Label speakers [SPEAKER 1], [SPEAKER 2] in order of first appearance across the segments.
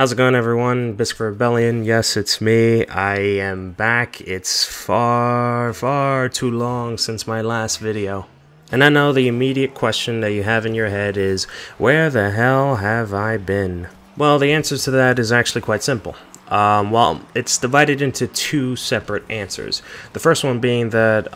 [SPEAKER 1] How's it going, everyone? Bizkit Rebellion. Yes, it's me. I am back. It's far too long since my last video. And I know the immediate question that you have in your head is, where the hell have I been? Well, the answer to that is actually quite simple. Well, it's divided into two separate answers. The first one being that,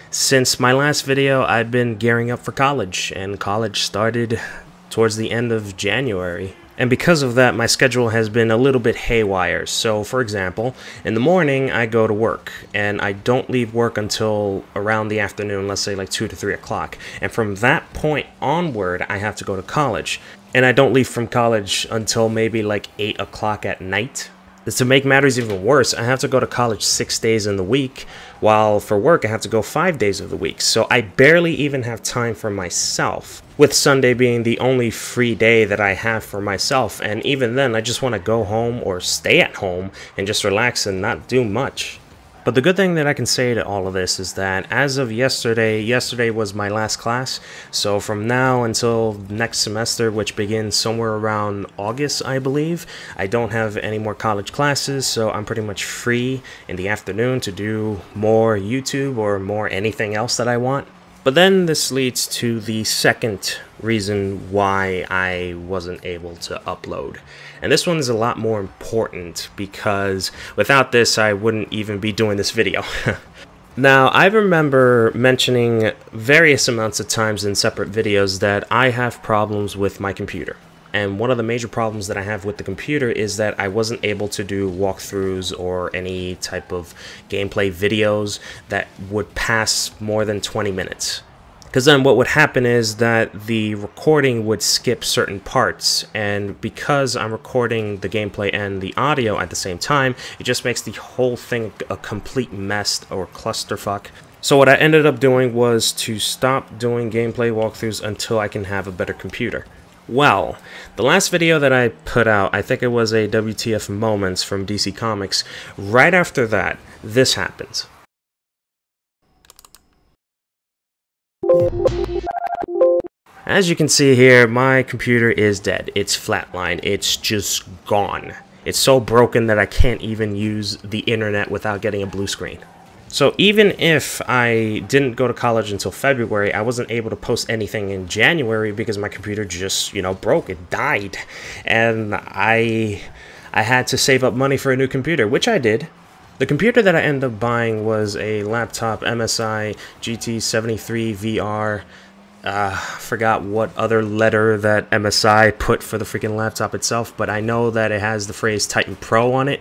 [SPEAKER 1] since my last video, I've been gearing up for college, and college started towards the end of January. And because of that, my schedule has been a little bit haywire. So, for example, in the morning, I go to work, and I don't leave work until around the afternoon, let's say like 2 to 3 o'clock. And from that point onward, I have to go to college. And I don't leave from college until maybe like 8 o'clock at night. To make matters even worse, I have to go to college 6 days in the week, while for work I have to go 5 days of the week. So I barely even have time for myself, with Sunday being the only free day that I have for myself. And even then, I just want to go home or stay at home and just relax and not do much. But the good thing that I can say to all of this is that as of yesterday was my last class. So from now until next semester, which begins somewhere around August, I believe, I don't have any more college classes. So I'm pretty much free in the afternoon to do more YouTube or more anything else that I want. But then this leads to the second reason why I wasn't able to upload. And this one is a lot more important because without this, I wouldn't even be doing this video. Now, I remember mentioning various amounts of times in separate videos that I have problems with my computer. And one of the major problems that I have with the computer is that I wasn't able to do walkthroughs or any type of gameplay videos that would pass more than 20 minutes. Because then what would happen is that the recording would skip certain parts, and because I'm recording the gameplay and the audio at the same time, it just makes the whole thing a complete mess or clusterfuck. So what I ended up doing was to stop doing gameplay walkthroughs until I can have a better computer. Well, the last video that I put out, I think it was a WTF Moments from DC Comics. Right after that, this happens. As you can see here, my computer is dead. It's flatlined. It's just gone. It's so broken that I can't even use the internet without getting a blue screen. So even if I didn't go to college until February, I wasn't able to post anything in January because my computer just, broke. It died. And I had to save up money for a new computer, which I did. The computer that I ended up buying was a laptop MSI GT73 VR. Forgot what other letter that MSI put for the freaking laptop itself, but I know that it has the phrase Titan Pro on it.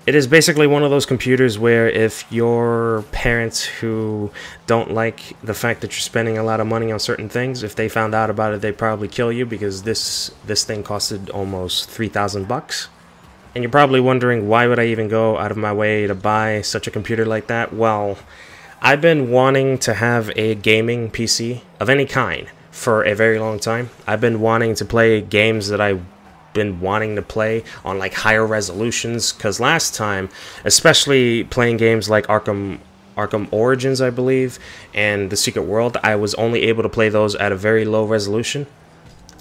[SPEAKER 1] It is basically one of those computers where if your parents who don't like the fact that you're spending a lot of money on certain things, if they found out about it, they'd probably kill you, because this thing costed almost 3,000 bucks. And you're probably wondering, why would I even go out of my way to buy such a computer like that? Well, I've been wanting to have a gaming PC of any kind for a very long time. I've been wanting to play games that I've been wanting to play on like higher resolutions, because last time, especially playing games like Arkham Origins, I believe, and The Secret World, I was only able to play those at a very low resolution.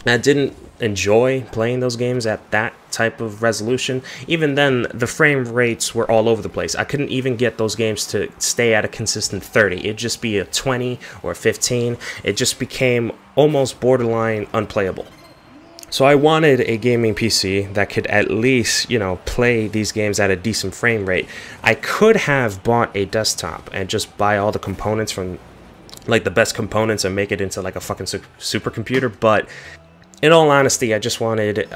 [SPEAKER 1] I didn't enjoy playing those games at that type of resolution. Even then, the frame rates were all over the place. I couldn't even get those games to stay at a consistent 30. It'd just be a 20 or a 15. It just became almost borderline unplayable. So I wanted a gaming PC that could at least, play these games at a decent frame rate. I could have bought a desktop and just buy all the components from, like, the best components and make it into like a fucking supercomputer, but in all honesty, I just wanted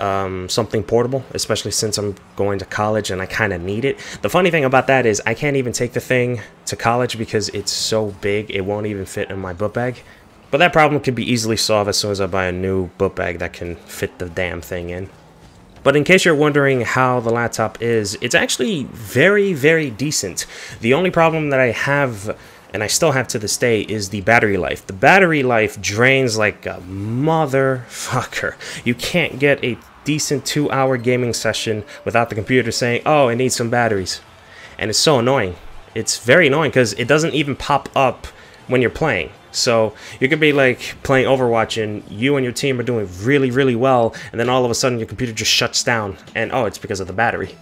[SPEAKER 1] something portable, especially since I'm going to college and I kind of need it. The funny thing about that is I can't even take the thing to college because it's so big, it won't even fit in my book bag. But that problem can be easily solved as soon as I buy a new book bag that can fit the damn thing in. But in case you're wondering how the laptop is, it's actually very decent. The only problem that I have, and I still have to this day, is the battery life. The battery life drains like a motherfucker. You can't get a decent 2-hour gaming session without the computer saying, oh, it needs some batteries. And it's so annoying. It's very annoying because it doesn't even pop up when you're playing. So you could be like playing Overwatch and you and your team are doing really, really well, and then all of a sudden your computer just shuts down, and oh, it's because of the battery.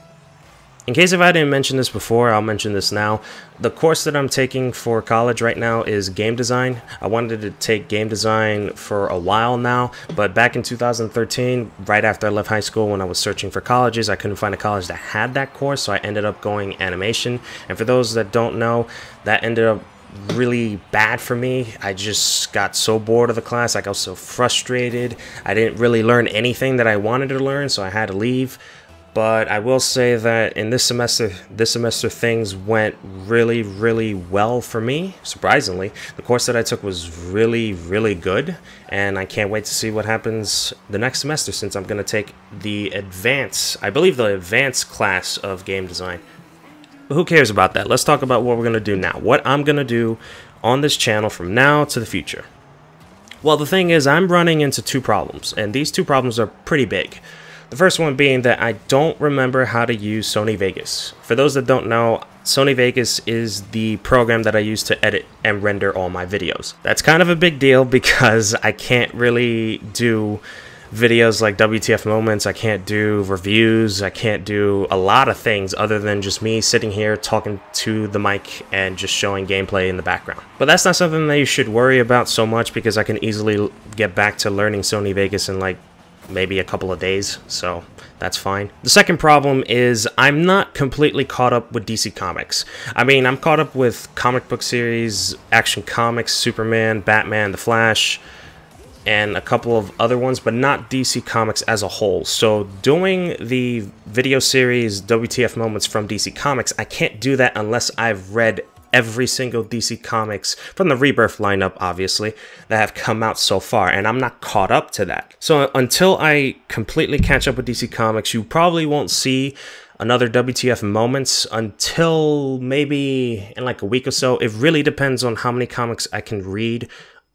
[SPEAKER 1] In case if I didn't mention this before, I'll mention this now. The course that I'm taking for college right now is game design. I wanted to take game design for a while now, but back in 2013, right after I left high school, when I was searching for colleges, I couldn't find a college that had that course, so I ended up going animation. And for those that don't know, that ended up really bad for me. I just got so bored of the class. I got so frustrated. I didn't really learn anything that I wanted to learn, so I had to leave. But I will say that in this semester things went really, really well for me, surprisingly. The course that I took was really, really good, and I can't wait to see what happens the next semester, since I'm going to take the I believe the advanced class of game design. But who cares about that? Let's talk about what we're going to do now. What I'm going to do on this channel from now to the future. Well, the thing is, I'm running into two problems, and these two problems are pretty big. The first one being that I don't remember how to use Sony Vegas. For those that don't know, Sony Vegas is the program that I use to edit and render all my videos. That's kind of a big deal because I can't really do videos like WTF moments, I can't do reviews, I can't do a lot of things other than just me sitting here talking to the mic and just showing gameplay in the background. But that's not something that you should worry about so much, because I can easily get back to learning Sony Vegas in like maybe a couple of days, so that's fine. The second problem is I'm not completely caught up with DC Comics. I mean, I'm caught up with comic book series, Action Comics, Superman, Batman, The Flash, and a couple of other ones, but not DC Comics as a whole. So doing the video series WTF Moments from DC Comics, I can't do that unless I've read every single DC Comics from the Rebirth lineup, obviously, that have come out so far, and I'm not caught up to that. So until I completely catch up with DC Comics, you probably won't see another WTF Moments until maybe in like a week or so. It really depends on how many comics I can read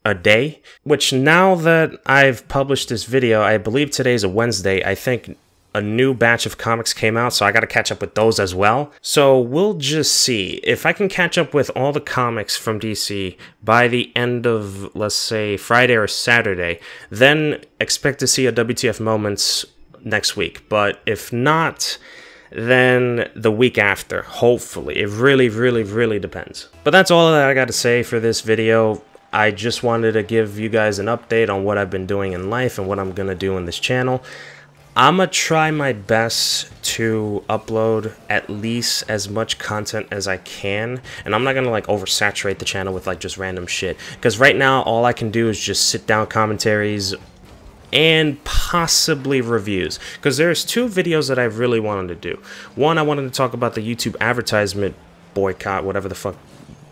[SPEAKER 1] a day, which now that I've published this video, I believe today's a Wednesday, I think a new batch of comics came out, so I gotta catch up with those as well. So we'll just see. If I can catch up with all the comics from DC by the end of, let's say, Friday or Saturday, then expect to see a WTF Moments next week. But if not, then the week after, hopefully. It really, really, really depends. But that's all that I gotta say for this video. I just wanted to give you guys an update on what I've been doing in life and what I'm gonna do in this channel. I'm gonna try my best to upload at least as much content as I can, and I'm not gonna like oversaturate the channel with like just random shit, because right now all I can do is just sit down commentaries and possibly reviews, because there's two videos that I really wanted to do. One, I wanted to talk about the YouTube advertisement boycott, whatever the fuck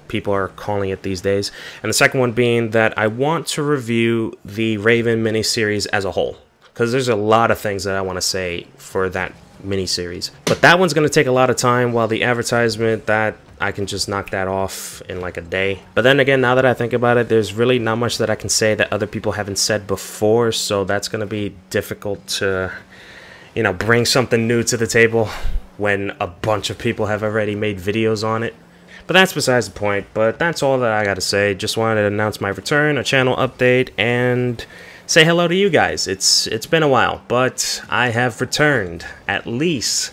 [SPEAKER 1] people are calling it these days, and the second one being that I want to review the Raven miniseries as a whole, because there's a lot of things that I want to say for that miniseries. But that one's going to take a lot of time, while the advertisement, that I can just knock that off in like a day. But then again, now that I think about it, there's really not much that I can say that other people haven't said before, so that's going to be difficult to, you know, bring something new to the table when a bunch of people have already made videos on it. But that's besides the point. But that's all that I got to say. Just wanted to announce my return, a channel update, and say hello to you guys. It's been a while, but I have returned, at least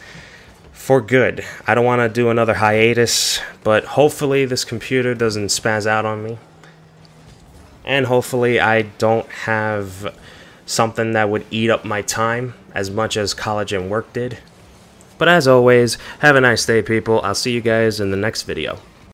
[SPEAKER 1] for good. I don't want to do another hiatus, but hopefully this computer doesn't spaz out on me, and hopefully I don't have something that would eat up my time as much as college and work did. But as always, have a nice day, people. I'll see you guys in the next video.